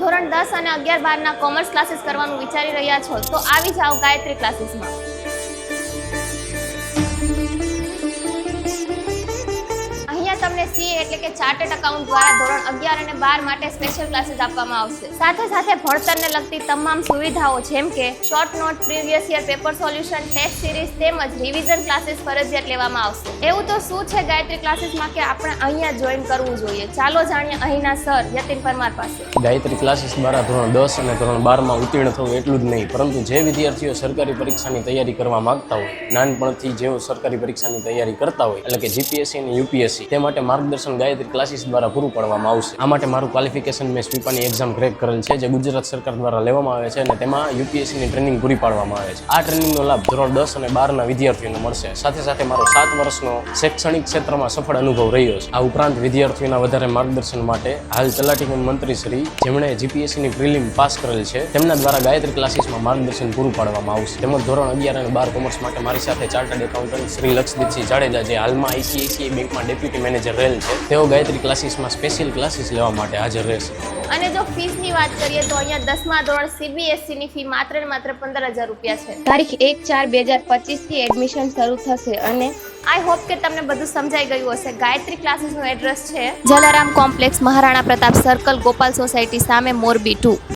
ધોરણ 10 અને 11 12ના commerce classes કરવાનું વિચારી રહ્યા છો તો આવી જાઓ ગાયત્રી ક્લાસીસમાં। અહીંયા તમને સીએ એટલે કે ચાર્ટર્ડ એકાઉન્ટ દ્વારા ધોરણ 11 અને 12 માટે સ્પેશિયલ ક્લાસીસ આપવામાં આવશે। સાથે સાથે ભણતરને લગતી તમામ સુવિધાઓ જેમ કે short note, previous year paper solution, test series તેમજ રિવિઝન ક્લાસીસ ફરજિયાત લેવામાં આવશે। એવું તો શું છે ગાયત્રી ક્લાસીસમાં કે આપણે અહીંયા જોઈન કરવું જોઈએ? ચાલો જાણીએ અહીંના સર યતિન પરમાર પાસે। ગાયત્રી ક્લાસીસ દ્વારા ધોરણ 10 અને ધોરણ 12માં ઉત્તીર્ણ થવું એટલું જ નહીં, પરંતુ જે વિદ્યાર્થીઓ સરકારી પરીક્ષાની તૈયારી કરવા માંગતા હોય, નાનપણથી જેઓ સરકારી પરીક્ષાની તૈયારી કરતા હોય એટલે કે જીપીએસસી અને યુપીએસસી, તે માટે માર્ગદર્શન ગાયત્રી ક્લાસીસ દ્વારા પૂરું પાડવામાં આવશે। આ માટે મારું ક્વોલિફિકેશન મેં સ્વીપાની એક્ઝામ ક્રેક કરેલ છે, જે ગુજરાત સરકાર દ્વારા લેવામાં આવે છે અને તેમાં યુપીએસસીની ટ્રેનિંગ પૂરી પાડવામાં આવે છે। આ ટ્રેનિંગનો લાભ ધોરણ 10 અને 12ના વિદ્યાર્થીઓને મળશે। સાથે સાથે મારો 7 વર્ષનો શૈક્ષણિક ક્ષેત્રમાં સફળ અનુભવ રહ્યો છે। આ ઉપરાંત વિદ્યાર્થીઓના વધારે માર્ગદર્શન માટે હાલ તલાટી મંત્રી શ્રી જેમણે જીપીએસસીની પ્રિલિમ પાસ કરેલ છે તેમના દ્વારા ગાયત્રી ક્લાસીસમાં માર્ગદર્શન પૂરું પાડવામાં આવશે। તેમજ ધોરણ 11 અને 12 કોમર્સ માટે મારી સાથે ચાર્ટર્ડ એકાઉન્ટન્ટ શ્રી લક્ષદીપસિંહ જાડેજા, જે હાલમાં આઈસીઆઈસીઆઈ બેંકમાં ડેપ્યુટી મેનેજર રહેલ છે, તેઓ ગાયત્રી ક્લાસીસમાં સ્પેશિયલ ક્લાસીસ લેવા માટે હાજર રહેશે। અને જો ફીસની વાત કરીએ તો અહીંયા 10મા ધોરણ સીબીએસસીની ફી માત્ર ને માત્ર 15,000 રૂપિયા છે। તારીખ 1/4/2025 થી એડમિશન શરૂ થશે અને આઈ હોપ કે તમને બધું સમજાઈ ગયું હશે। ગાયત્રી ક્લાસીસનું એડ્રેસ છે Jalaram complex, Maharana Pratap circle, Gopal society સામે, મોરબી 2।